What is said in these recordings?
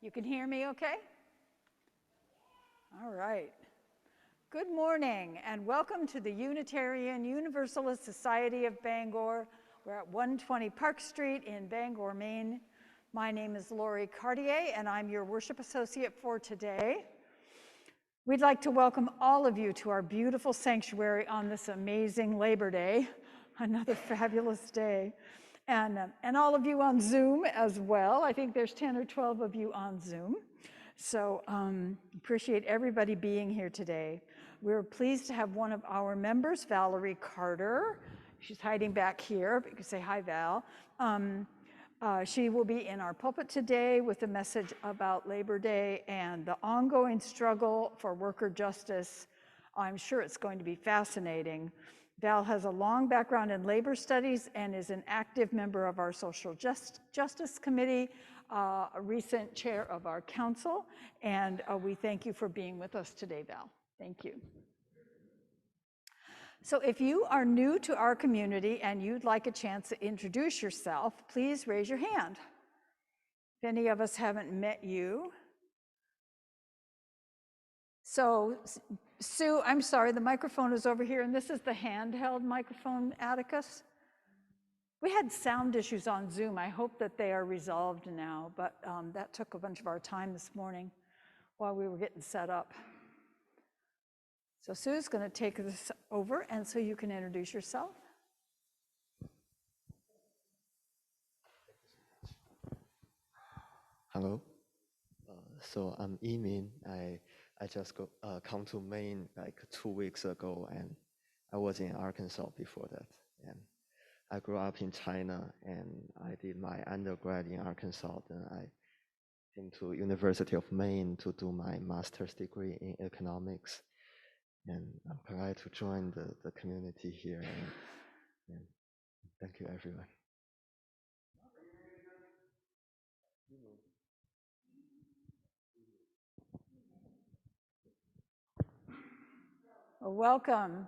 You can hear me okay? All right. Good morning and welcome to the Unitarian Universalist Society of Bangor. We're at 120 Park Street in Bangor, Maine. My name is Valerie Carter and I'm your worship associate for today. We'd like to welcome all of you to our beautiful sanctuary on this amazing Labor Day, another fabulous day. And all of you on Zoom as well. I think there's 10 or 12 of you on Zoom. So appreciate everybody being here today. We're pleased to have one of our members, Valerie Carter. She's hiding back here, but you can say hi, Val. She will be in our pulpit today with a message about Labor Day and the ongoing struggle for worker justice. I'm sure it's going to be fascinating. Val has a long background in labor studies and is an active member of our Social Justice Committee, a recent chair of our council, and we thank you for being with us today, Val. Thank you. So if you are new to our community and you'd like a chance to introduce yourself, please raise your hand. If any of us haven't met you. So Sue, I'm sorry, the microphone is over here, and this is the handheld microphone, Atticus. We had sound issues on Zoom. I hope that they are resolved now, but that took a bunch of our time this morning while we were getting set up. So Sue's going to take this over, and so you can introduce yourself. Hello. So I'm Emin. I just come to Maine like 2 weeks ago, and I was in Arkansas before that. And I grew up in China, and I did my undergrad in Arkansas. Then I came to University of Maine to do my master's degree in economics. And I'm glad to join the community here. And thank you, everyone. Well, welcome.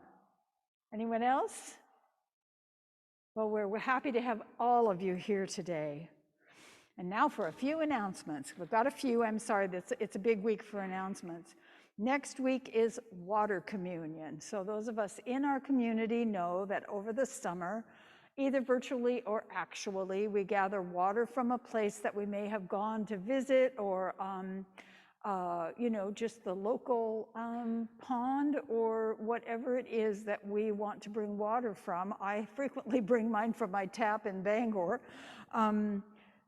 Anyone else? Well, we're happy to have all of you here today. And now for a few announcements. We've got a few, I'm sorry, it's a big week for announcements. Next week is water communion. So those of us in our community know that over the summer, either virtually or actually, we gather water from a place that we may have gone to visit or just the local pond or whatever it is that we want to bring water from. I frequently bring mine from my tap in Bangor,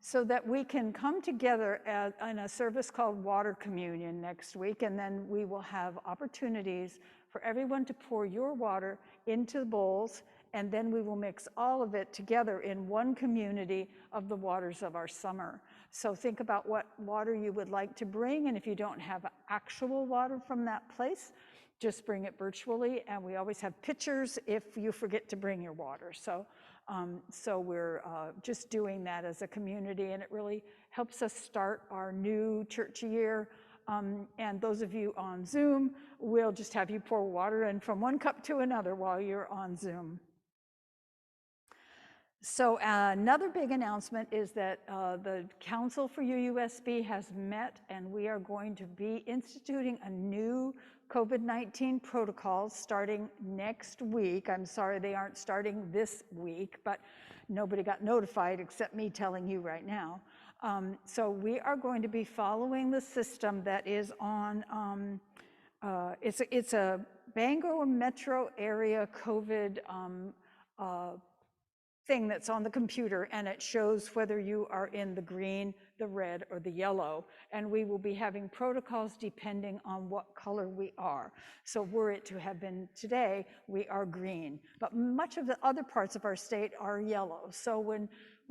so that we can come together in a service called Water Communion next week, and then we will have opportunities for everyone to pour your water into the bowls, and then we will mix all of it together in one community of the waters of our summer. So think about what water you would like to bring, and if you don't have actual water from that place, just bring it virtually, and we always have pitchers if you forget to bring your water. So we're just doing that as a community, and it really helps us start our new church year. And those of you on Zoom, we'll just have you pour water in from one cup to another while you're on Zoom. So another big announcement is that the Council for UUSB has met, and we are going to be instituting a new COVID-19 protocols starting next week. I'm sorry they aren't starting this week, but nobody got notified except me telling you right now. So we are going to be following the system that is on, it's a Bangor metro area COVID thing that's on the computer, and it shows whether you are in the green, the red, or the yellow. And we will be having protocols depending on what color we are. So were it to have been today, we are green. But much of the other parts of our state are yellow. So when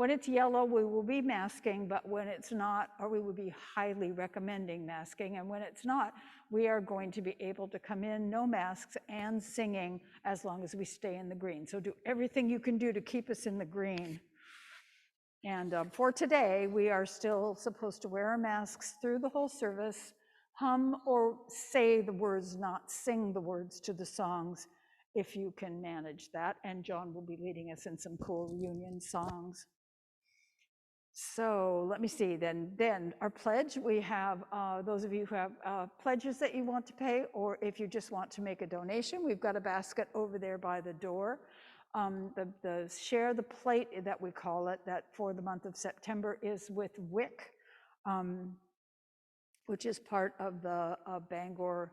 it's yellow, we will be masking, but when it's not, or we will be highly recommending masking, and when it's not, we are going to be able to come in, no masks, and singing as long as we stay in the green. So do everything you can do to keep us in the green. And for today, we are still supposed to wear our masks through the whole service, hum or say the words, not sing the words to the songs, if you can manage that. And John will be leading us in some cool reunion songs. So let me see, then our pledge, we have those of you who have pledges that you want to pay, or if you just want to make a donation, we've got a basket over there by the door. The Share the Plate that we call it, that for the month of September, is with WIC, which is part of the Bangor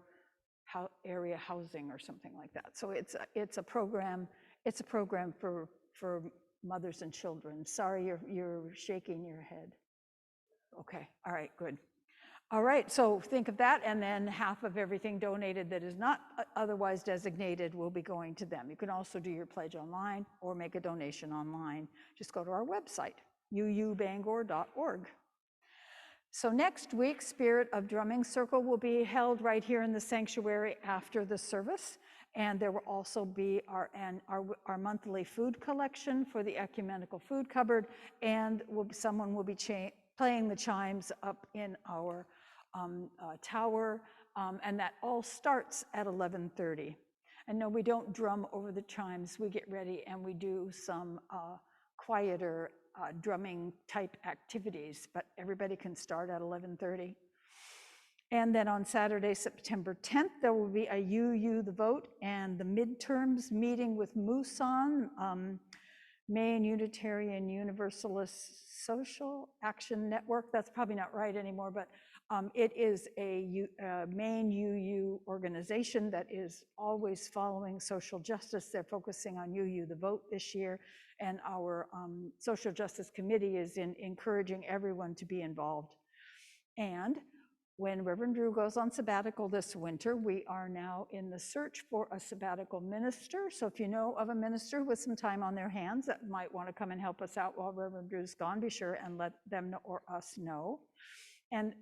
area housing or something like that. So it's a program for mothers and children. Sorry, you're shaking your head. Okay, all right, good. All right, so think of that, and then half of everything donated that is not otherwise designated will be going to them. You can also do your pledge online or make a donation online. Just go to our website, uubangor.org. So next week, Spirit of Drumming Circle will be held right here in the sanctuary after the service. And there will also be our monthly food collection for the ecumenical food cupboard, and someone will be playing the chimes up in our tower, and that all starts at 11:30. And no, we don't drum over the chimes. We get ready and we do some quieter drumming type activities, but everybody can start at 11:30. And then on Saturday, September 10th, there will be a UU the Vote and the midterms meeting with Musan, Maine Unitarian Universalist Social Action Network. That's probably not right anymore, but it is a Maine UU organization that is always following social justice. They're focusing on UU the Vote this year, and our Social Justice Committee is encouraging everyone to be involved. And when Reverend Drew goes on sabbatical this winter, we are now in the search for a sabbatical minister. So if you know of a minister with some time on their hands that might want to come and help us out while Reverend Drew's gone, be sure and let them know, or us know. And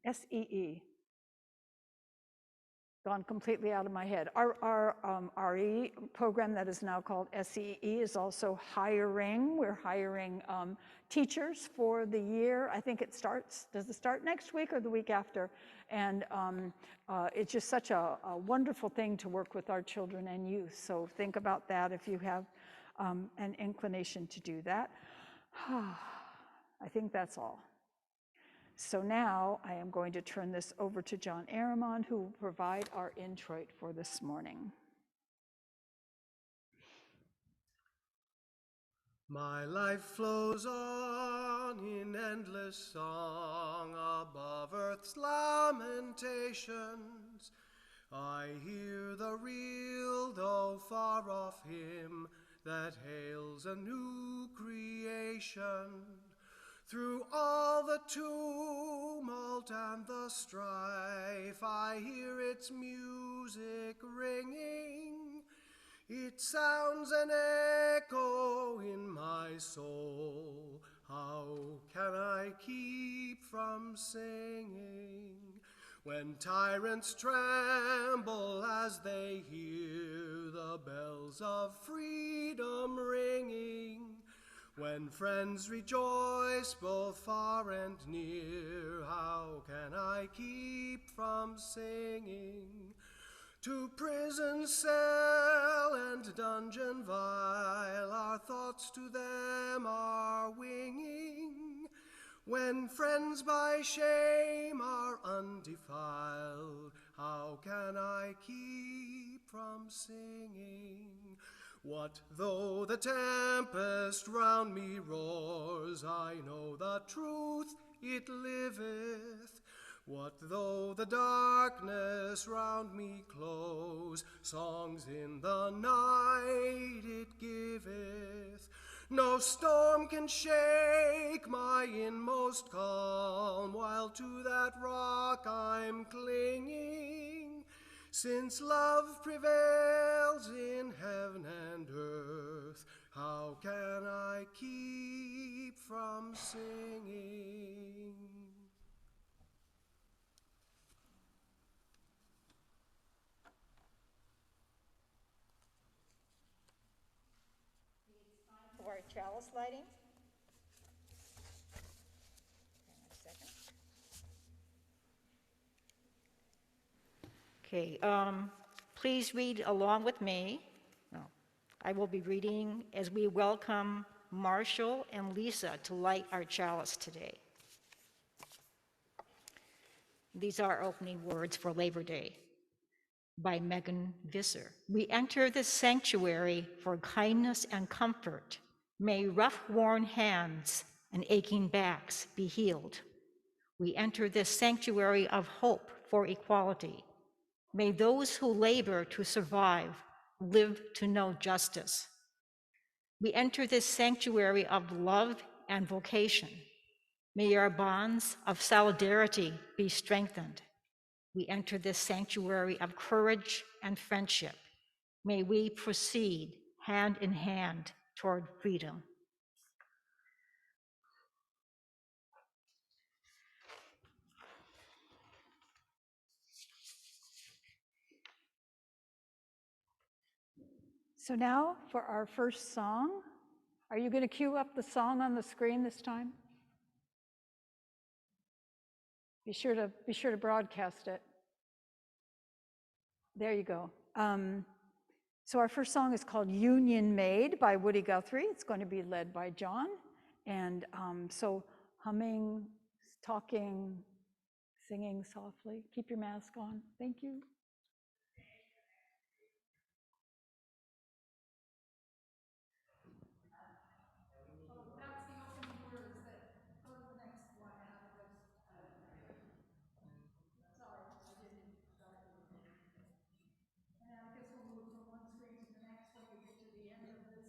SEE, gone completely out of my head. Our RE program that is now called SEE is also hiring. We're hiring teachers for the year. I think it starts, does it start next week or the week after? And it's just such a wonderful thing to work with our children and youth. So think about that if you have an inclination to do that. I think that's all. So now I am going to turn this over to John Aramon, who will provide our introit for this morning. My life flows on in endless song above earth's lamentations. I hear the real, though far off hymn that hails a new creation. Through all the tumult and the strife, I hear its music ringing. It sounds an echo in my soul. How can I keep from singing? When tyrants tremble as they hear the bells of freedom ringing, when friends rejoice both far and near, how can I keep from singing? To prison cell and dungeon vile, our thoughts to them are winging. When friends by shame are undefiled, how can I keep from singing? What though the tempest round me roars, I know the truth, it liveth. What though the darkness round me close, songs in the night it giveth. No storm can shake my inmost calm, while to that rock I'm clinging. Since love prevails in heaven and earth, how can I keep from singing? It's time for our chalice lighting. Okay, please read along with me. No, I will be reading as we welcome Marshall, and Lisa to light our chalice today. These are opening words for Labor Day by Megan Visser. We enter this sanctuary for kindness and comfort. May rough, worn hands and aching backs be healed. We enter this sanctuary of hope for equality. May those who labor to survive live to know justice. We enter this sanctuary of love and vocation. May our bonds of solidarity be strengthened. We enter this sanctuary of courage and friendship. May we proceed hand in hand toward freedom. So now for our first song. Are you going to cue up the song on the screen this time? Be sure to broadcast it. There you go. So our first song is called Union Made by Woody Guthrie. It's going to be led by John. And so humming, talking, singing softly. Keep your mask on. Thank you. That's the opening words that go to the next one. Sorry, I didn't. And I guess we'll move from one screen to the next when we get to the end of this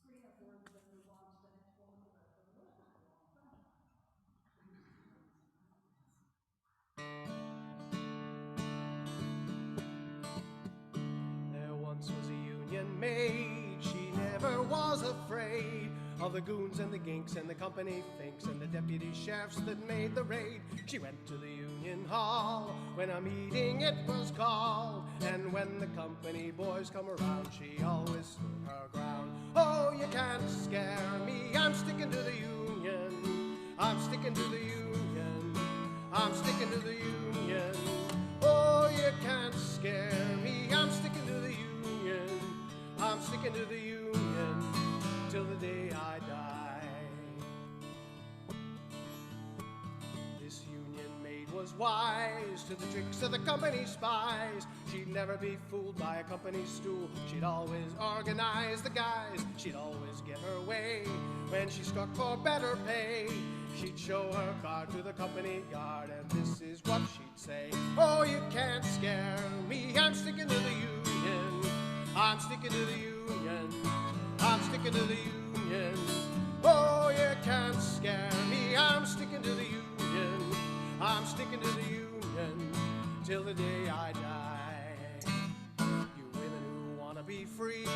screen of words and move on to the next one with the rest of the words. There once was a union maid, she never was afraid of the goons and the ginks and the company finks and the deputy sheriffs that made the raid. She went to the union hall when a meeting it was called, and when the company boys come around, she always stood her ground. Oh, you can't scare me, I'm sticking to the union, I'm sticking to the union, I'm sticking to the union. Oh, you can't scare me, I'm sticking to the union, I'm sticking to the union till the day I die. This union maid was wise to the tricks of the company spies. She'd never be fooled by a company stool. She'd always organize the guys. She'd always get her way. When she struck for better pay, she'd show her card to the company guard, and this is what she'd say. Oh, you can't scare me, I'm sticking to the union, I'm sticking to the union, I'm sticking to the union. Oh, you can't scare me, I'm sticking to the union, I'm sticking to the union till the day I die. You women who want to be free,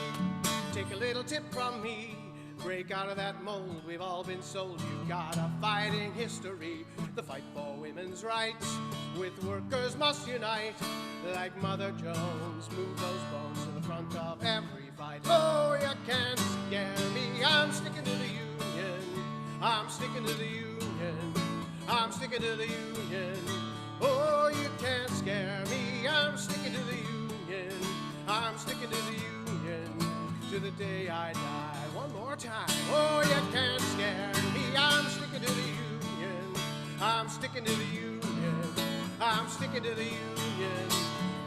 take a little tip from me. Break out of that mold we've all been sold. You've got a fighting history. The fight for women's rights with workers must unite. Like Mother Jones, move those bones to the front of every fight. Oh, you can't scare me, I'm sticking to the union, I'm sticking to the union, I'm sticking to the union. Oh, you can't scare me, I'm sticking to the union, I'm sticking to the union to the day I die. One more time. Oh, you can't scare me, I'm sticking to the union, I'm sticking to the union, I'm sticking to the union.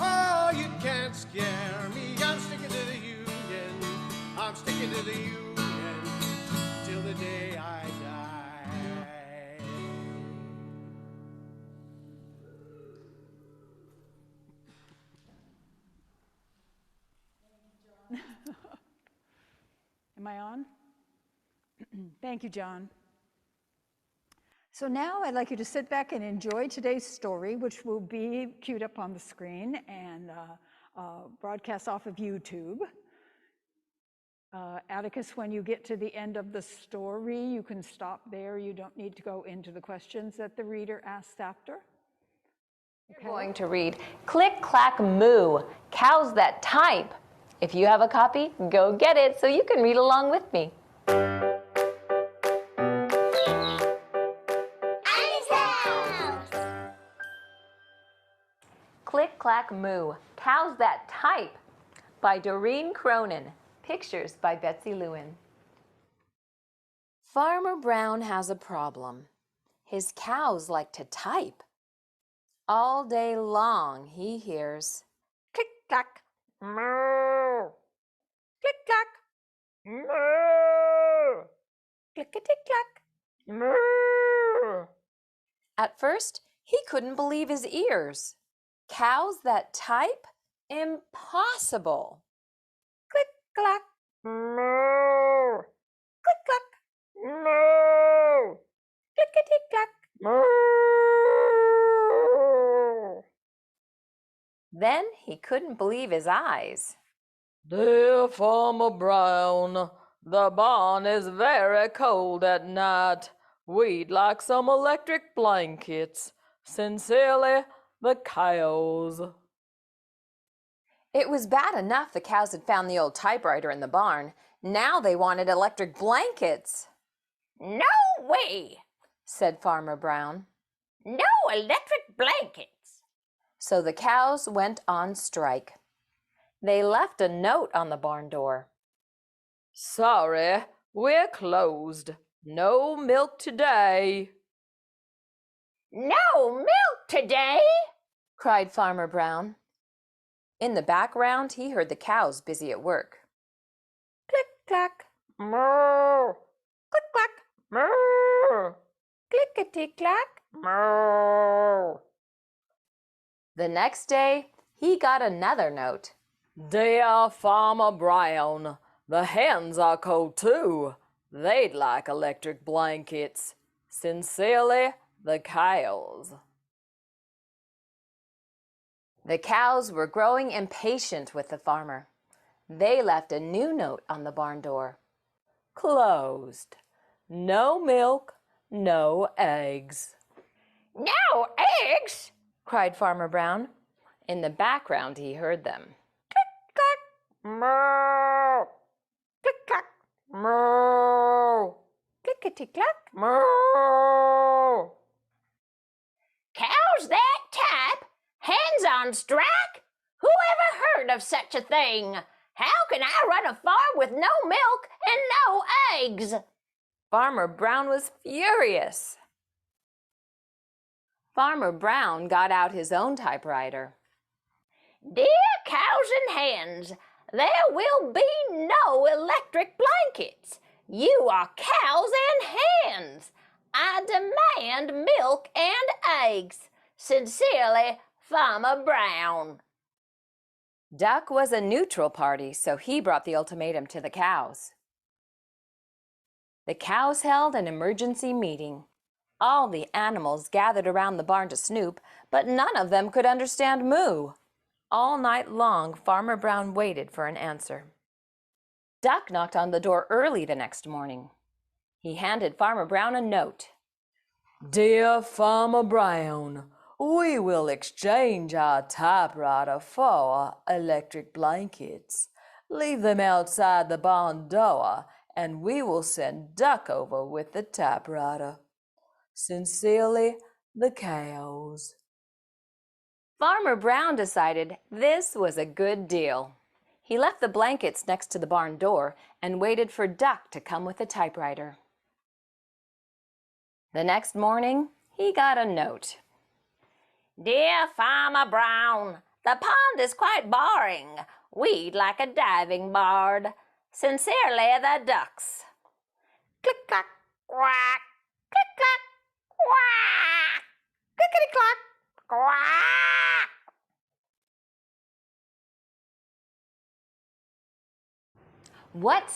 Oh, you can't scare me, I'm sticking to the union, I'm sticking to the union till the day I die. Am I on? Thank you, John. So now I'd like you to sit back and enjoy today's story, which will be queued up on the screen and broadcast off of YouTube. Atticus, when you get to the end of the story, you can stop there. You don't need to go into the questions that the reader asks after. Okay. We're going to read Click, Clack, Moo, Cows That Type. If you have a copy, go get it so you can read along with me. Click, Clack, Moo, Cows That Type by Doreen Cronin. Pictures by Betsy Lewin. Farmer Brown has a problem. His cows like to type. All day long he hears click-clack, moo, click-clack, moo, clickety-clack, moo. At first, he couldn't believe his ears. Cows that type? Impossible. Click-clack, moo, click-clack, moo, clickety-clack, moo. Then he couldn't believe his eyes. Dear Farmer Brown, the barn is very cold at night. We'd like some electric blankets. Sincerely, the cows. It was bad enough the cows had found the old typewriter in the barn. Now they wanted electric blankets. No way, said Farmer Brown. No electric blankets. So the cows went on strike. They left a note on the barn door. Sorry, we're closed. No milk today. No milk today, cried Farmer Brown. In the background, he heard the cows busy at work. Click-clack, moo, click-clack, moo, clickety-clack, moo. The next day, he got another note. Dear Farmer Brown, the hens are cold too. They'd like electric blankets. Sincerely, the cows. The cows were growing impatient with the farmer. They left a new note on the barn door. Closed. No milk, no eggs. No eggs, cried Farmer Brown. In the background, he heard them. Click-clack, moo, click-clack, moo, clickety-clack, moo. Cows that type? Hens on strike? Who ever heard of such a thing? How can I run a farm with no milk and no eggs? Farmer Brown was furious. Farmer Brown got out his own typewriter. Dear cows and hens, there will be no electric blankets. You are cows and hens. I demand milk and eggs. Sincerely, Farmer Brown. Duck was a neutral party, so he brought the ultimatum to the cows. The cows held an emergency meeting. All the animals gathered around the barn to snoop, but none of them could understand moo. All night long, Farmer Brown waited for an answer. Duck knocked on the door early the next morning. He handed Farmer Brown a note. Dear Farmer Brown, we will exchange our typewriter for electric blankets. Leave them outside the barn door, and we will send Duck over with the typewriter. Sincerely, the cows. Farmer Brown decided this was a good deal. He left the blankets next to the barn door and waited for Duck to come with the typewriter. The next morning, he got a note. Dear Farmer Brown, the pond is quite boring. We'd like a diving board. Sincerely, the ducks. Click-clack, quack, click-clack, quack, clickety-clack, quack. What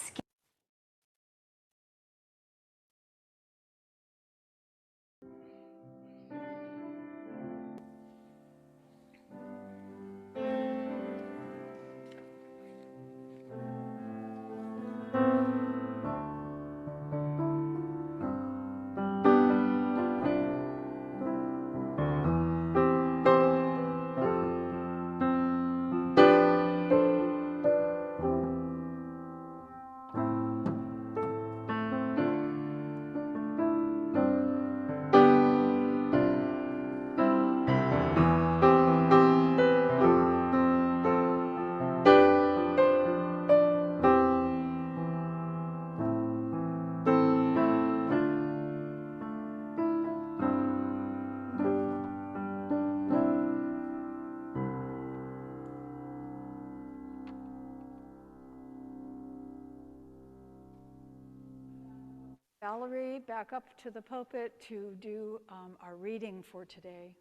Valerie back up to the pulpit to do our reading for today.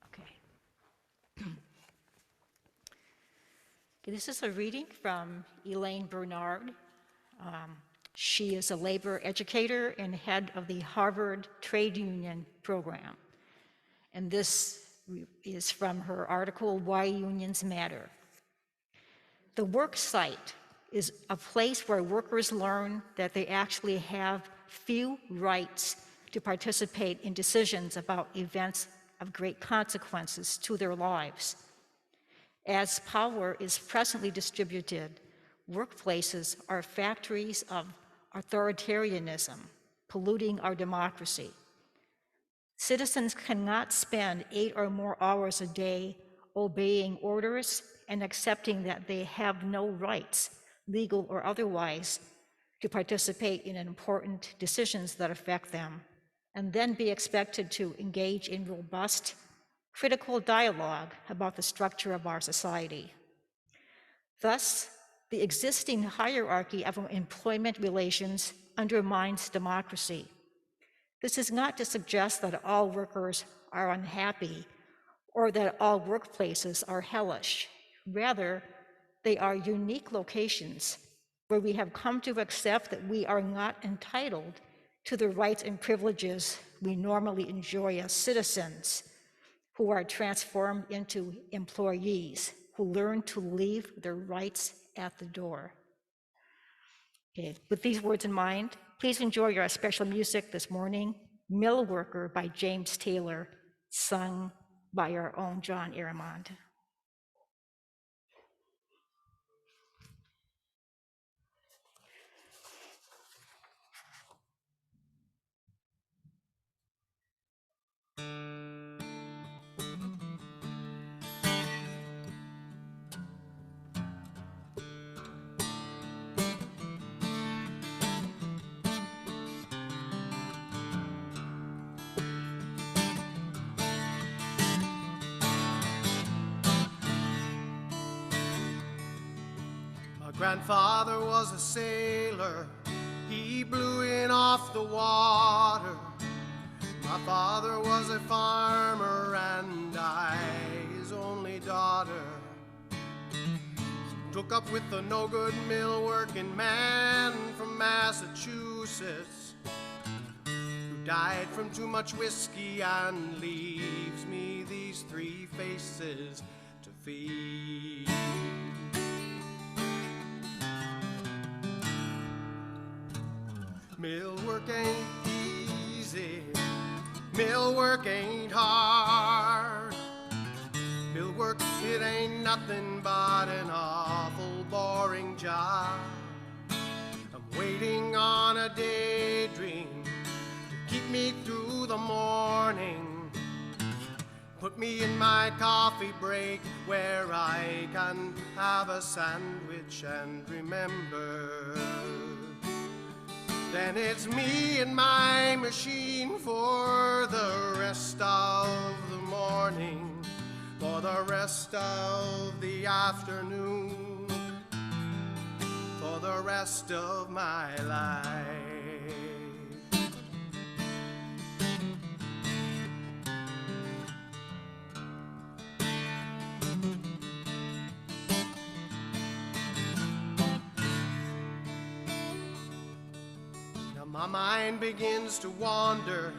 Okay. This is a reading from Elaine Bernard. She is a labor educator and head of the Harvard Trade Union program. And this is from her article, Why Unions Matter. The work site is a place where workers learn that they actually have few rights to participate in decisions about events of great consequences to their lives. As power is presently distributed, workplaces are factories of authoritarianism, polluting our democracy. Citizens cannot spend 8 or more hours a day obeying orders and accepting that they have no rights, legal or otherwise, to participate in important decisions that affect them, and then be expected to engage in robust, critical dialogue about the structure of our society. Thus, the existing hierarchy of employment relations undermines democracy. This is not to suggest that all workers are unhappy or that all workplaces are hellish. Rather, they are unique locations where we have come to accept that we are not entitled to the rights and privileges we normally enjoy as citizens, who are transformed into employees who learn to leave their rights at the door. Okay, with these words in mind, please enjoy our special music this morning, Mill Worker by James Taylor, sung by our own John Aramond. Grandfather was a sailor, he blew in off the water. My father was a farmer and I, his only daughter. Took up with the no-good mill working man from Massachusetts, who died from too much whiskey and leaves me these 3 faces to feed. Mill work ain't easy, mill work ain't hard. Mill work, it ain't nothing but an awful boring job. I'm waiting on a daydream to keep me through the morning. Put me in my coffee break where I can have a sandwich and remember. Then it's me and my machine for the rest of the morning, for the rest of the afternoon, for the rest of my life. My mind begins to wander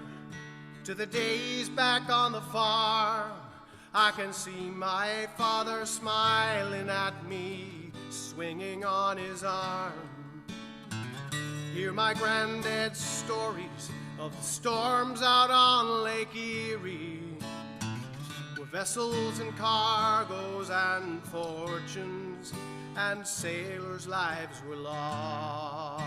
to the days back on the farm. I can see my father smiling at me, swinging on his arm. Hear my granddad's stories of the storms out on Lake Erie, where vessels and cargoes and fortunes and sailors' lives were lost.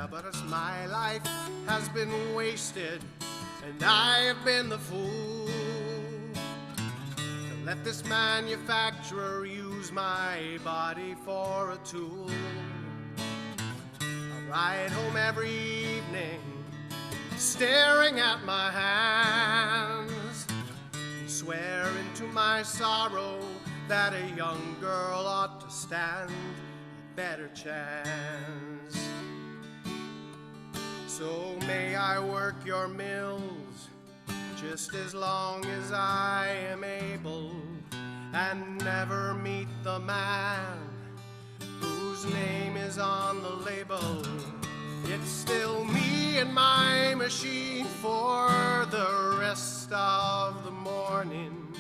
But as my life has been wasted, and I have been the fool to let this manufacturer use my body for a tool. I ride home every evening, staring at my hands, swear into my sorrow that a young girl ought to stand a better chance. So may I work your mills just as long as I am able, and never meet the man whose name is on the label. It's still me and my machine for the rest of the morning,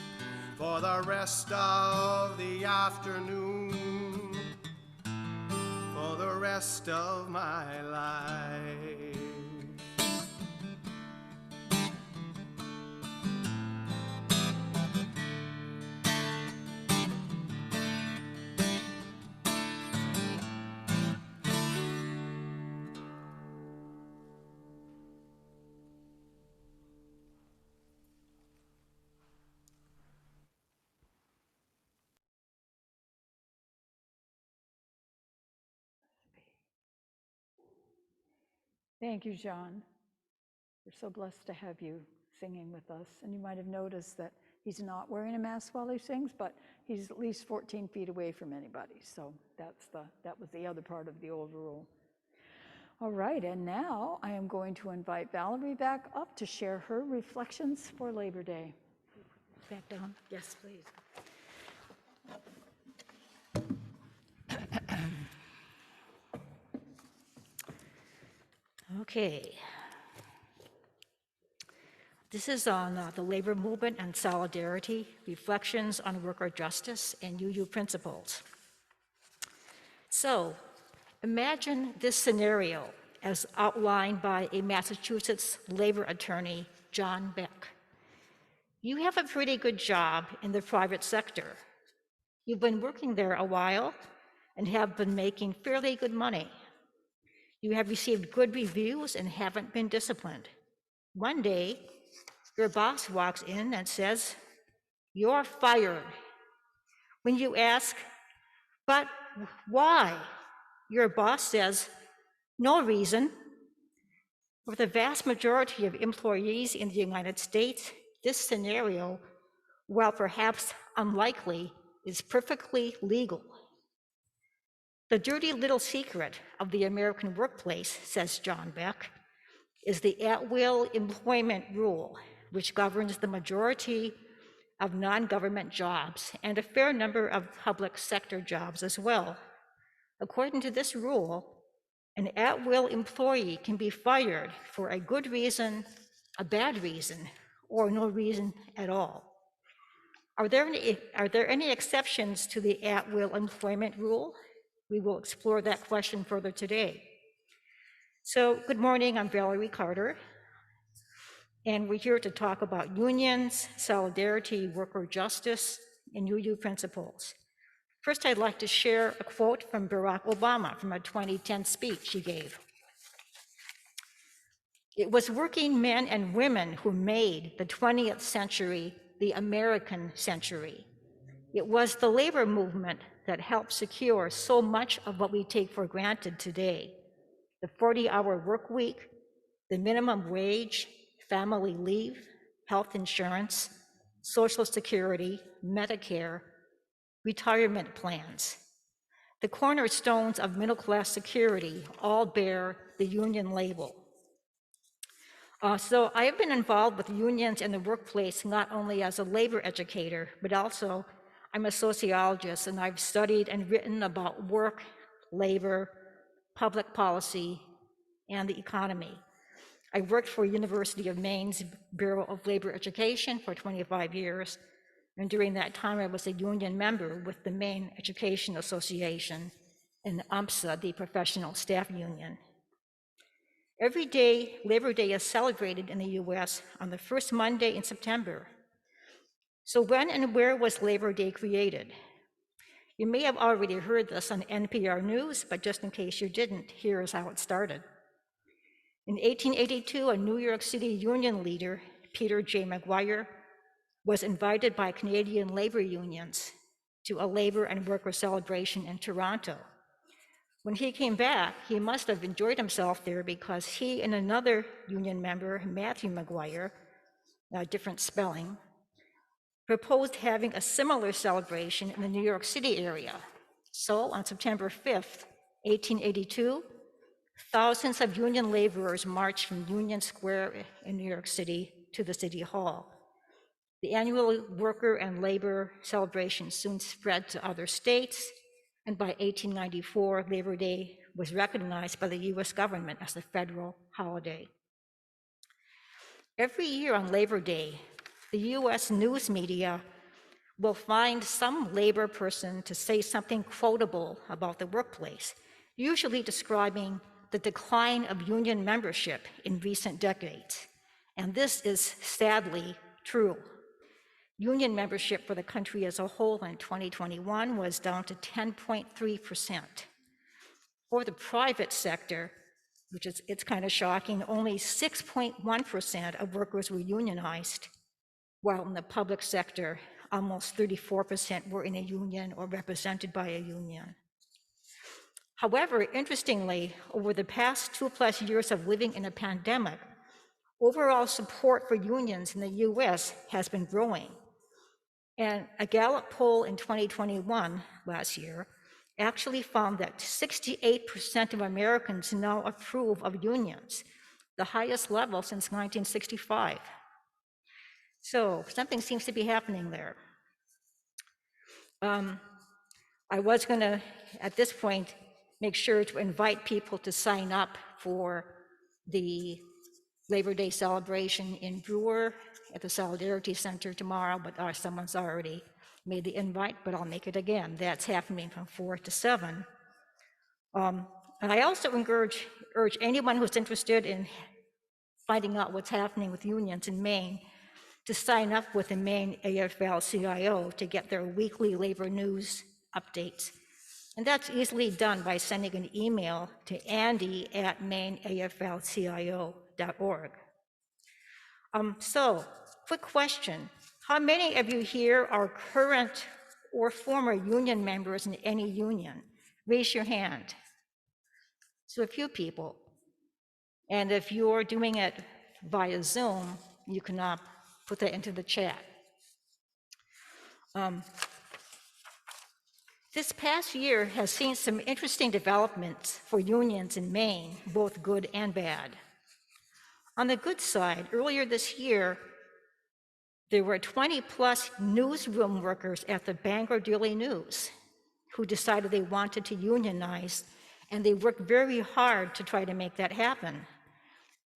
for the rest of the afternoon, for the rest of my life. Thank you, John. We're so blessed to have you singing with us. And you might have noticed that he's not wearing a mask while he sings, but he's at least 14 feet away from anybody. So that was the other part of the old rule. All right, and now I am going to invite Valerie back up to share her reflections for Labor Day. Back down? Yes, please. Okay. This is on the labor movement and solidarity, reflections on worker justice and UU principles. So, imagine this scenario as outlined by a Massachusetts labor attorney, John Beck. You have a pretty good job in the private sector. You've been working there a while and have been making fairly good money. You have received good reviews and haven't been disciplined. One day, your boss walks in and says, "You're fired." When you ask, "But why?" your boss says, "No reason." For the vast majority of employees in the United States, this scenario, while perhaps unlikely, is perfectly legal. The dirty little secret of the American workplace, says John Beck, is the at-will employment rule, which governs the majority of non-government jobs and a fair number of public sector jobs as well. According to this rule, an at-will employee can be fired for a good reason, a bad reason, or no reason at all. Are there any exceptions to the at-will employment rule? We will explore that question further today. So, good morning, I'm Valerie Carter, and we're here to talk about unions, solidarity, worker justice, and UU principles. First, I'd like to share a quote from Barack Obama from a 2010 speech he gave. "It was working men and women who made the 20th century the American century. It was the labor movement that helped secure so much of what we take for granted today: the 40-hour work week, the minimum wage, family leave, health insurance, Social Security, Medicare, retirement plans. The cornerstones of middle-class security all bear the union label." So I have been involved with unions in the workplace not only as a labor educator, but also I'm a sociologist, and I've studied and written about work, labor, public policy, and the economy. I worked for University of Maine's Bureau of Labor Education for 25 years, and during that time I was a union member with the Maine Education Association and UMSA, the professional staff union. Every day, Labor Day is celebrated in the US on the first Monday in September. So when and where was Labor Day created? You may have already heard this on NPR News, but just in case you didn't, here's how it started. In 1882, a New York City union leader, Peter J. McGuire, was invited by Canadian labor unions to a labor and worker celebration in Toronto. When he came back, he must have enjoyed himself there because he and another union member, Matthew McGuire, different spelling, proposed having a similar celebration in the New York City area. So on September 5th, 1882, thousands of union laborers marched from Union Square in New York City to the City Hall. The annual worker and labor celebration soon spread to other states, and by 1894, Labor Day was recognized by the US government as a federal holiday. Every year on Labor Day, the US news media will find some labor person to say something quotable about the workplace, usually describing the decline of union membership in recent decades. And this is sadly true. Union membership for the country as a whole in 2021 was down to 10.3%. For the private sector, which is, it's kind of shocking, only 6.1% of workers were unionized, while in the public sector, almost 34% were in a union or represented by a union. However, interestingly, over the past 2+ years of living in a pandemic, overall support for unions in the US has been growing. And a Gallup poll in 2021, last year, actually found that 68% of Americans now approve of unions, the highest level since 1965. So something seems to be happening there. I was going to, at this point, make sure to invite people to sign up for the Labor Day celebration in Brewer at the Solidarity Center tomorrow, but someone's already made the invite, but I'll make it again. That's happening from 4 to 7. And I also urge anyone who's interested in finding out what's happening with unions in Maine to sign up with the Maine AFL-CIO to get their weekly labor news updates. And that's easily done by sending an email to andy@maineaflcio.org. So, quick question. How many of you here are current or former union members in any union? Raise your hand. So a few people. And if you're doing it via Zoom, you can put that into the chat. This past year has seen some interesting developments for unions in Maine, both good and bad. On the good side, earlier this year, there were 20+ newsroom workers at the Bangor Daily News who decided they wanted to unionize, and they worked very hard to try to make that happen.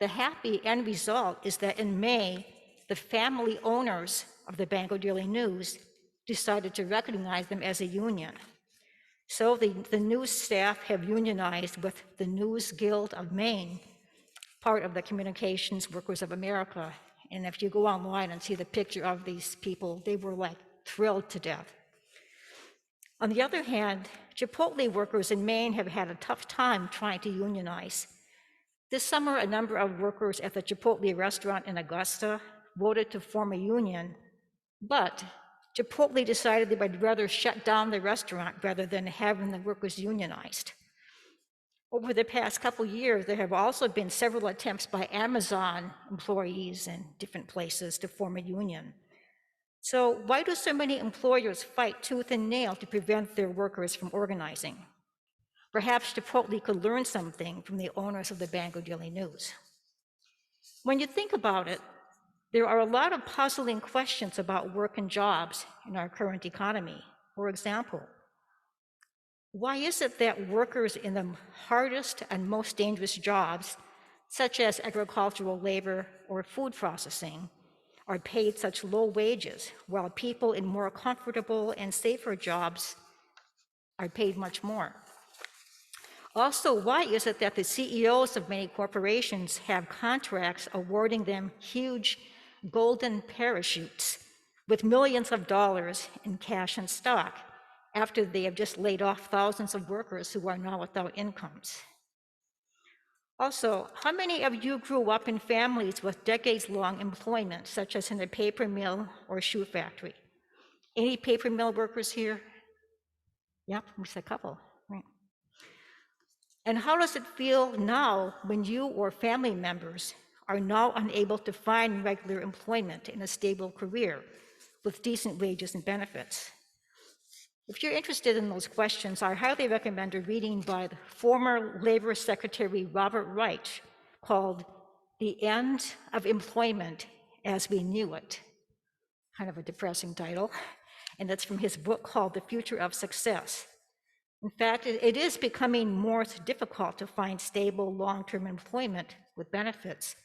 The happy end result is that in May, the family owners of the Bangor Daily News decided to recognize them as a union. So the news staff have unionized with the News Guild of Maine, part of the Communications Workers of America. And if you go online and see the picture of these people, they were like thrilled to death. On the other hand, Chipotle workers in Maine have had a tough time trying to unionize. This summer, a number of workers at the Chipotle restaurant in Augusta voted to form a union, but Chipotle decided they would rather shut down the restaurant rather than having the workers unionized. Over the past couple years, there have also been several attempts by Amazon employees in different places to form a union. So why do so many employers fight tooth and nail to prevent their workers from organizing? Perhaps Chipotle could learn something from the owners of the Bangor Daily News. When you think about it, there are a lot of puzzling questions about work and jobs in our current economy. For example, why is it that workers in the hardest and most dangerous jobs, such as agricultural labor or food processing, are paid such low wages, while people in more comfortable and safer jobs are paid much more? Also, why is it that the CEOs of many corporations have contracts awarding them huge golden parachutes with millions of dollars in cash and stock after they have just laid off thousands of workers who are now without incomes? Also, how many of you grew up in families with decades-long employment, such as in a paper mill or shoe factory? Any paper mill workers here? Yep, just a couple, right? And how does it feel now when you or family members are now unable to find regular employment in a stable career? with decent wages and benefits? If you're interested in those questions, I highly recommend a reading by the former Labor Secretary Robert Reich called The End of Employment as We Knew It. Kind of a depressing title. And that's from his book called The Future of Success. In fact, it is becoming more difficult to find stable long-term employment with benefits.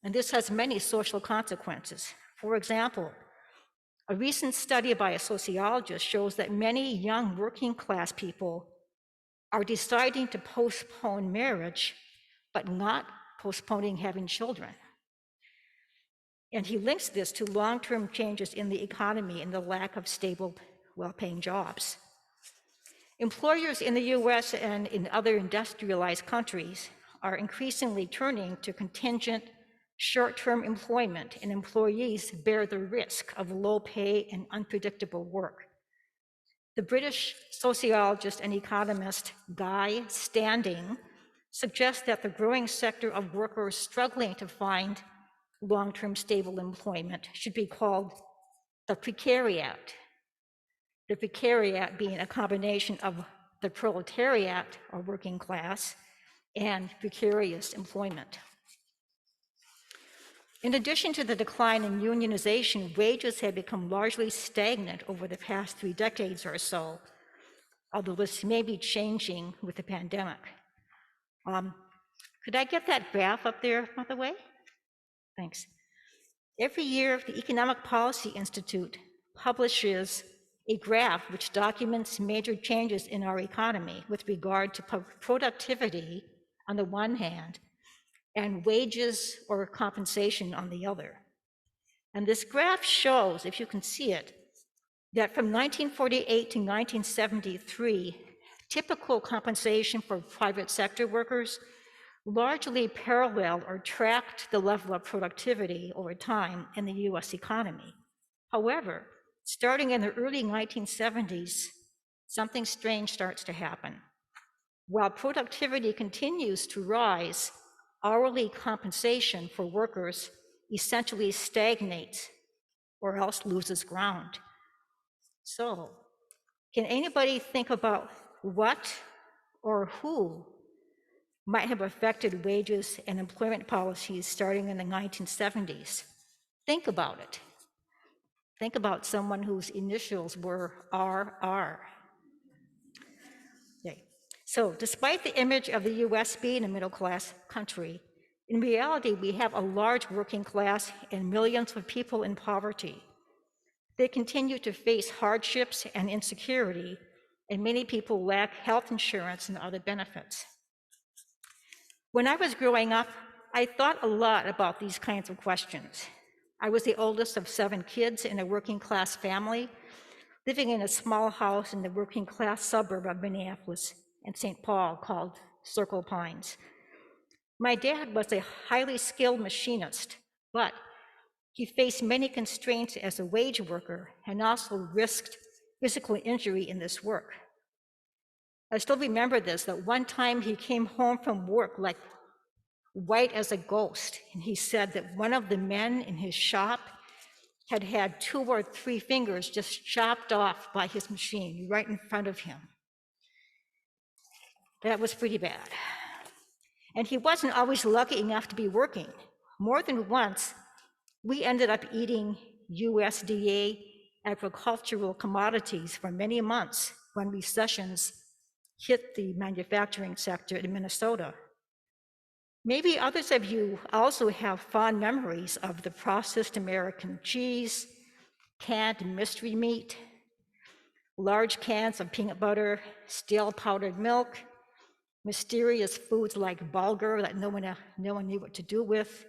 And this has many social consequences. For example, a recent study by a sociologist shows that many young working class people are deciding to postpone marriage, but not postponing having children. And he links this to long-term changes in the economy and the lack of stable, well-paying jobs. Employers in the US and in other industrialized countries are increasingly turning to contingent short-term employment, and employees bear the risk of low pay and unpredictable work. The British sociologist and economist Guy Standing suggests that the growing sector of workers struggling to find long-term stable employment should be called the precariat. The precariat being a combination of the proletariat, or working class, and precarious employment. In addition to the decline in unionization, wages have become largely stagnant over the past 3 decades or so, although this may be changing with the pandemic. Could I get that graph up there, by the way? Thanks. Every year, the Economic Policy Institute publishes a graph which documents major changes in our economy with regard to productivity on the one hand, and wages or compensation on the other. And this graph shows, if you can see it, that from 1948 to 1973, typical compensation for private sector workers largely paralleled or tracked the level of productivity over time in the US economy. However, starting in the early 1970s, something strange starts to happen. While productivity continues to rise, hourly compensation for workers essentially stagnates or else loses ground. So, can anybody think about what or who might have affected wages and employment policies starting in the 1970s? Think about it. Think about someone whose initials were RR. Okay. So, despite the image of the US being a middle-class country, in reality, we have a large working class and millions of people in poverty. They continue to face hardships and insecurity, and many people lack health insurance and other benefits. When I was growing up, I thought a lot about these kinds of questions. I was the oldest of 7 kids in a working class family, living in a small house in the working class suburb of Minneapolis and St. Paul called Circle Pines. My dad was a highly skilled machinist, but he faced many constraints as a wage worker and also risked physical injury in this work. I still remember this, that one time he came home from work like white as a ghost, and he said that one of the men in his shop had had 2 or 3 fingers just chopped off by his machine right in front of him. That was pretty bad. And he wasn't always lucky enough to be working. More than once, we ended up eating USDA agricultural commodities for many months when recessions hit the manufacturing sector in Minnesota. Maybe others of you also have fond memories of the processed American cheese, canned mystery meat, large cans of peanut butter, stale powdered milk, mysterious foods like bulgur that no one knew what to do with,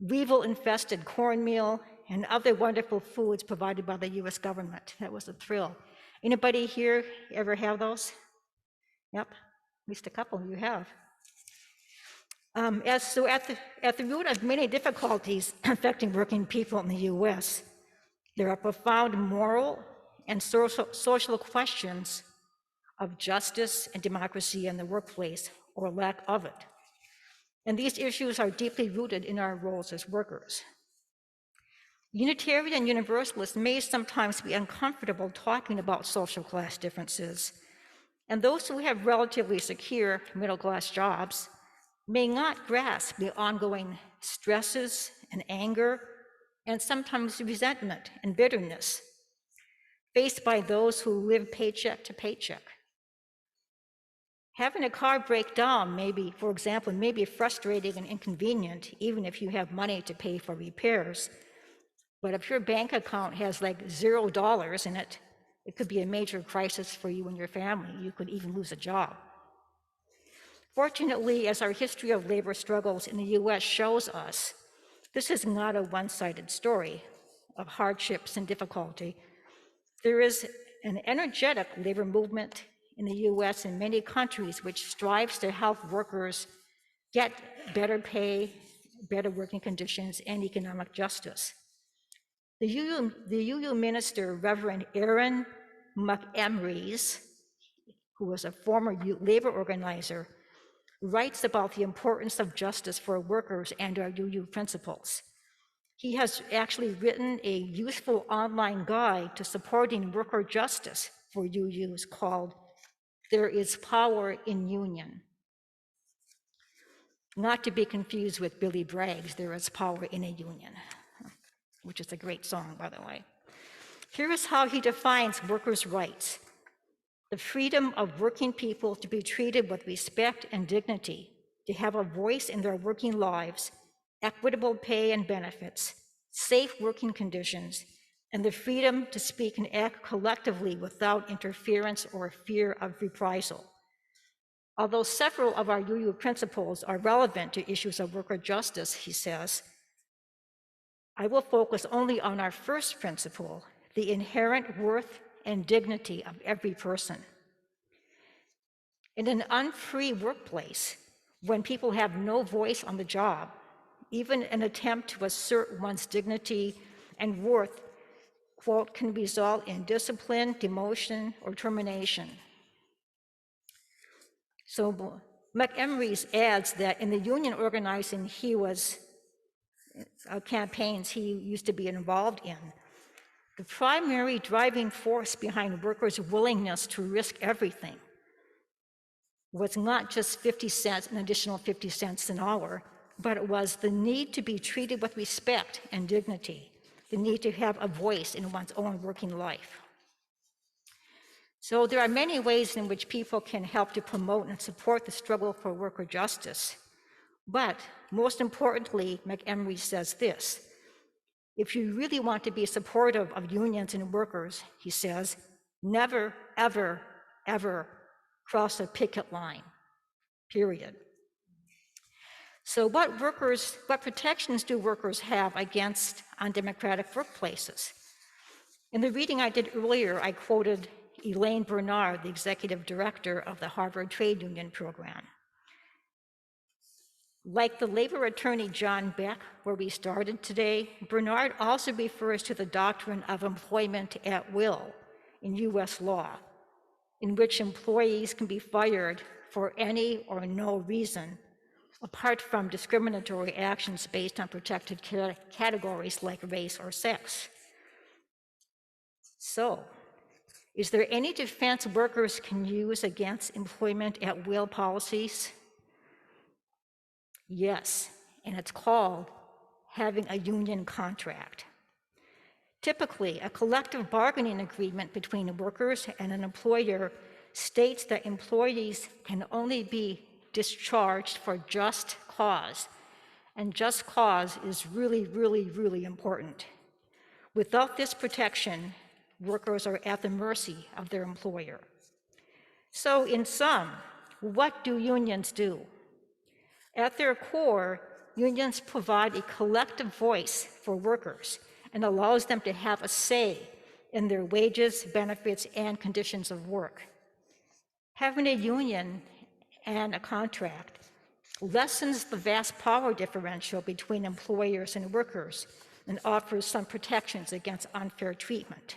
weevil-infested cornmeal, and other wonderful foods provided by the US government. That was a thrill. Anybody here ever have those? Yep, at least a couple of you have. So at the root of many difficulties affecting working people in the US, there are profound moral and social questions of justice and democracy in the workplace, or lack of it. And these issues are deeply rooted in our roles as workers. Unitarian and Universalists may sometimes be uncomfortable talking about social class differences, and those who have relatively secure middle-class jobs may not grasp the ongoing stresses and anger and sometimes resentment and bitterness faced by those who live paycheck to paycheck. Having a car break down for example, may be frustrating and inconvenient, even if you have money to pay for repairs. But if your bank account has like $0 in it, it could be a major crisis for you and your family. You could even lose a job. Fortunately, as our history of labor struggles in the US shows us, this is not a one-sided story of hardships and difficulty. There is an energetic labor movement in the US and many countries which strives to help workers get better pay, better working conditions, and economic justice. The UU minister, Reverend Aaron McEmrys, who was a former labor organizer, writes about the importance of justice for workers and our UU principles. He has actually written a useful online guide to supporting worker justice for UUs called There is Power in Union. Not to be confused with Billy Bragg's There is Power in a Union, which is a great song, by the way. Here is how he defines workers' rights: the freedom of working people to be treated with respect and dignity, to have a voice in their working lives, equitable pay and benefits, safe working conditions, and the freedom to speak and act collectively without interference or fear of reprisal. Although several of our UU principles are relevant to issues of worker justice, he says, I will focus only on our first principle, the inherent worth and dignity of every person. In an unfree workplace, when people have no voice on the job, even an attempt to assert one's dignity and worth, quote, can result in discipline, demotion, or termination. So McEmrys adds that in the union organizing campaigns he used to be involved in, the primary driving force behind workers' willingness to risk everything was not just 50 cents, an additional 50 cents an hour, but it was the need to be treated with respect and dignity, the need to have a voice in one's own working life. So there are many ways in which people can help to promote and support the struggle for worker justice. But most importantly, McEmrys says this: if you really want to be supportive of unions and workers, he says, never, ever, ever cross a picket line, period. So what protections do workers have against undemocratic workplaces? In the reading I did earlier, I quoted Elaine Bernard, the executive director of the Harvard Trade Union Program. Like the labor attorney John Beck, where we started today, Bernard also refers to the doctrine of employment at will in US law, in which employees can be fired for any or no reason, apart from discriminatory actions based on protected categories like race or sex. So, is there any defense workers can use against employment at will policies? Yes, and it's called having a union contract. Typically, a collective bargaining agreement between workers and an employer states that employees can only be discharged for just cause, and just cause is really, really, really important. Without this protection, workers are at the mercy of their employer. So in sum, what do unions do? At their core, unions provide a collective voice for workers and allows them to have a say in their wages, benefits, and conditions of work. Having a union and a contract lessens the vast power differential between employers and workers and offers some protections against unfair treatment.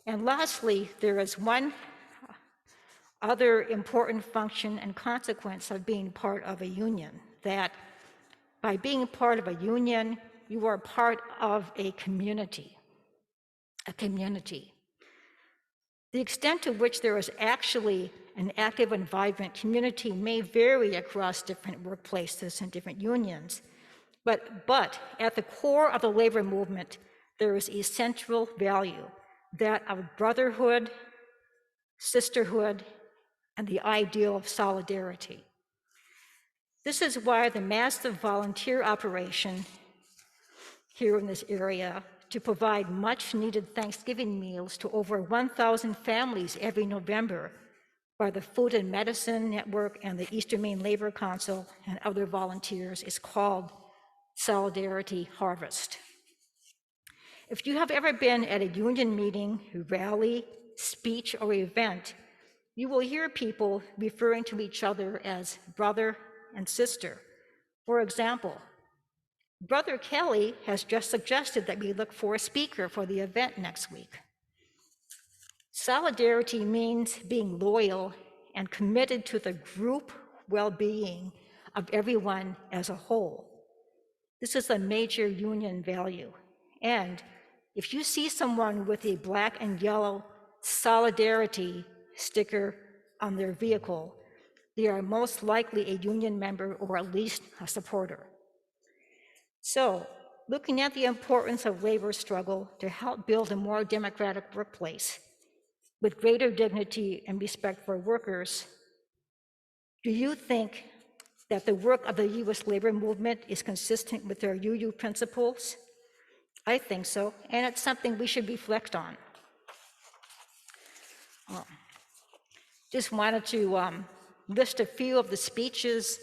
And lastly, there is one other important function and consequence of being part of a union, that by being part of a union, you are part of a community. A community. The extent to which there is actually an active and vibrant community may vary across different workplaces and different unions, but at the core of the labor movement, there is a central value, that of brotherhood, sisterhood, and the ideal of solidarity. This is why the massive volunteer operation here in this area to provide much-needed Thanksgiving meals to over 1,000 families every November by the Food and Medicine Network and the Eastern Maine Labor Council and other volunteers is called Solidarity Harvest. If you have ever been at a union meeting, rally, speech, or event, you will hear people referring to each other as brother and sister. For example, Brother Kelly has just suggested that we look for a speaker for the event next week. Solidarity means being loyal and committed to the group well-being of everyone as a whole. This is a major union value. And if you see someone with a black and yellow solidarity sticker on their vehicle, they are most likely a union member or at least a supporter. So, looking at the importance of labor struggle to help build a more democratic workplace with greater dignity and respect for workers, do you think that the work of the U.S. labor movement is consistent with their UU principles? I think so, and it's something we should reflect on. Just wanted to list a few of the speeches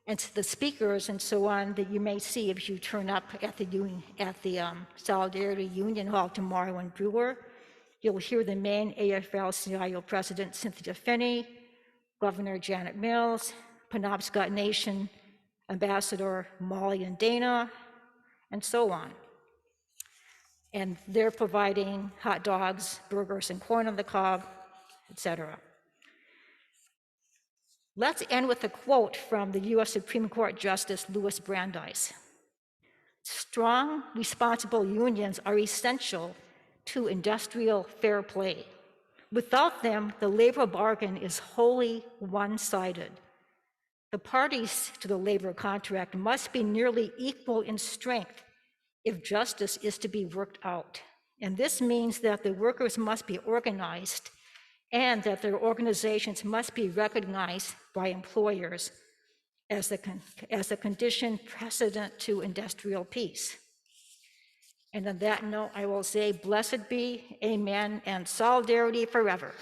and the speakers and so on that you may see if you turn up at the Solidarity Union Hall tomorrow in Brewer. You'll hear the Maine AFL-CIO President Cynthia Finney, Governor Janet Mills, Penobscot Nation Ambassador Molly and Dana, and so on. And they're providing hot dogs, burgers, and corn on the cob, etc. Let's end with a quote from the U.S. Supreme Court Justice Louis Brandeis. Strong, responsible unions are essential to industrial fair play. Without them, the labor bargain is wholly one-sided. The parties to the labor contract must be nearly equal in strength if justice is to be worked out. And this means that the workers must be organized and that their organizations must be recognized by employers as a condition precedent to industrial peace. And on that note, I will say, blessed be, amen, and solidarity forever.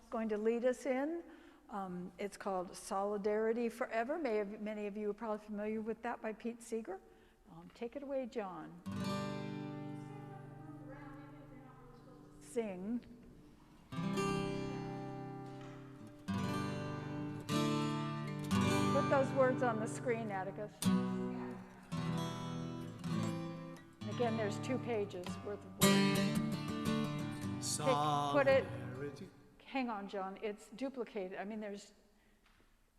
Going to lead us in. It's called Solidarity Forever. Many of you are probably familiar with that by Pete Seeger. Take it away, John. Sing. Put those words on the screen, Atticus. Again, there's 2 pages worth of words. Put it. Hang on, John, it's duplicated. I mean,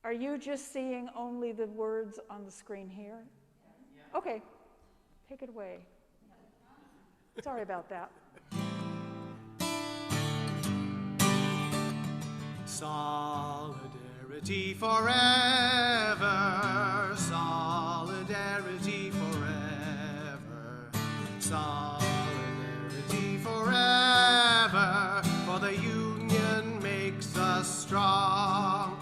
are you just seeing only the words on the screen here? Yeah. Okay, take it away. Sorry about that. Solidarity forever, solidarity forever, solidarity forever, for the union makes us strong.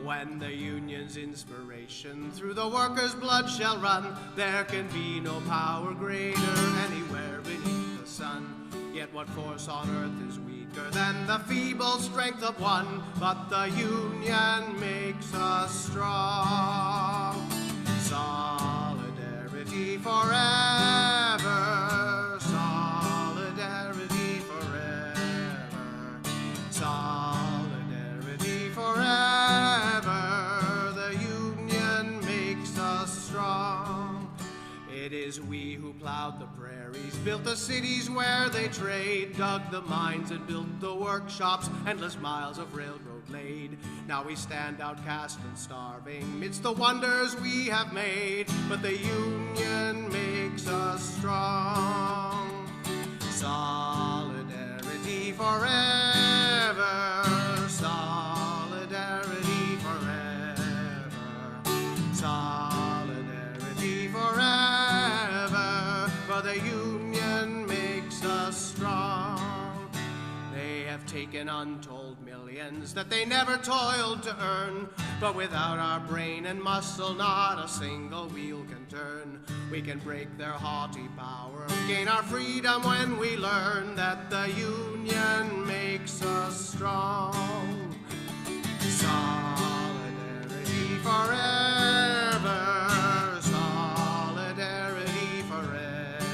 When the union's inspiration through the workers' blood shall run, there can be no power greater anywhere beneath the sun. Yet what force on earth is weaker than the feeble strength of one? But the union makes us strong. Solidarity forever, solidarity forever, solidarity forever. The union makes us strong. is we who plowed the prairies, built the cities where they trade, dug the mines and built the workshops, endless miles of railroad laid. Now we stand outcast and starving midst the wonders we have made, but the union makes us strong. Solidarity forever, solidarity forever, solidarity forever, for the union makes us strong. They have taken untold millions that they never toiled to earn, but without our brain and muscle not a single wheel can turn. We can break their haughty power, gain our freedom when we learn that the union makes us strong. Solidarity forever, solidarity forever,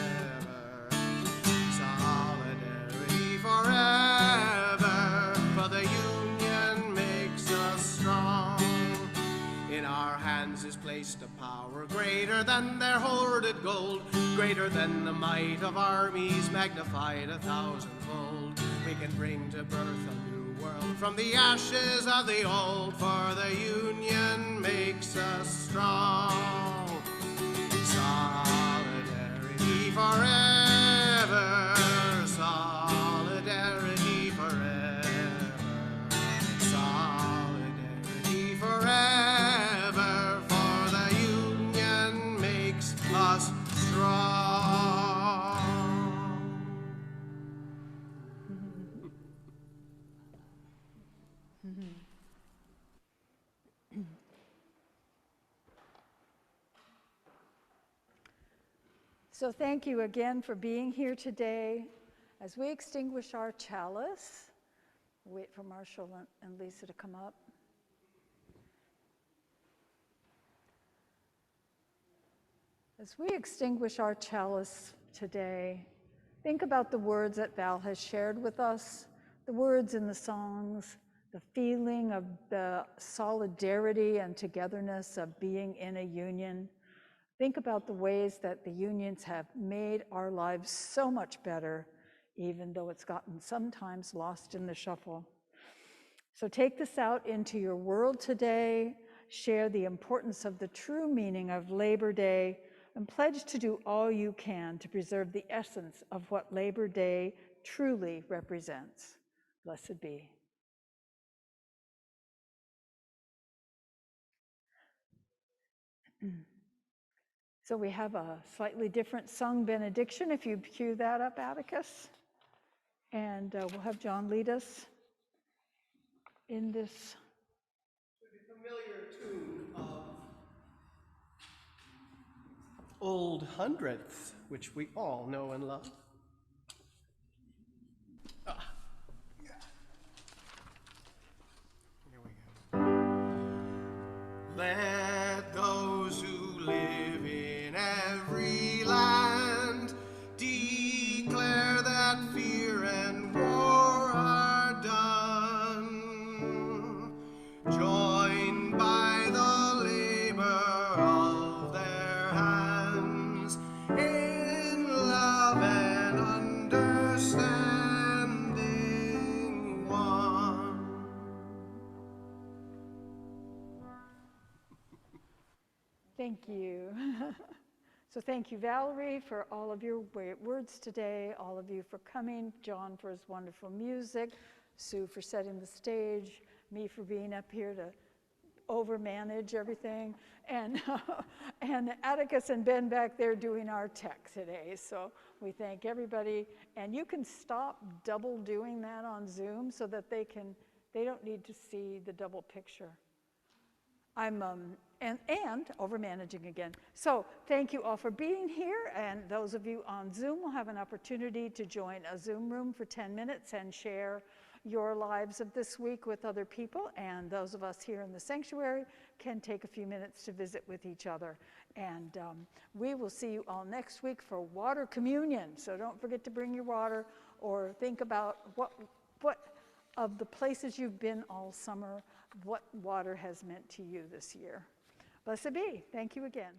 solidarity forever, for the union makes us strong. In our hands is placed a power greater than their hoarded gold, greater than the might of armies magnified 1,000-fold. We can bring to birth a new world from the ashes of the old, for the union makes us strong. Solidarity forever, solidarity forever, solidarity forever, for the union makes us strong. So thank you again for being here today. As we extinguish our chalice, wait for Marshall and Lisa to come up. As we extinguish our chalice today, think about the words that Val has shared with us, the words in the songs, the feeling of the solidarity and togetherness of being in a union. Think about the ways that the unions have made our lives so much better, even though it's gotten sometimes lost in the shuffle. So take this out into your world today, share the importance of the true meaning of Labor Day, and pledge to do all you can to preserve the essence of what Labor Day truly represents. Blessed be. So we have a slightly different sung benediction, if you cue that up, Atticus. And we'll have John lead us in this. The familiar tune of Old Hundredth, which we all know and love. Here we go. Let those who live in every land declare that fear and war are done, joined by the labor of their hands in love and understanding one. Thank you. So thank you, Valerie, for all of your great words today, all of you for coming, John for his wonderful music, Sue for setting the stage, me for being up here to overmanage everything, and Atticus and Ben back there doing our tech today. So we thank everybody, and you can stop double doing that on Zoom so that they don't need to see the double picture. I'm and over managing again. So thank you all for being here, and those of you on Zoom will have an opportunity to join a Zoom room for 10 minutes and share your lives of this week with other people, and those of us here in the sanctuary can take a few minutes to visit with each other. And we will see you all next week for water communion, so don't forget to bring your water, or think about what of the places you've been all summer, what water has meant to you this year. Blessed be. Thank you again.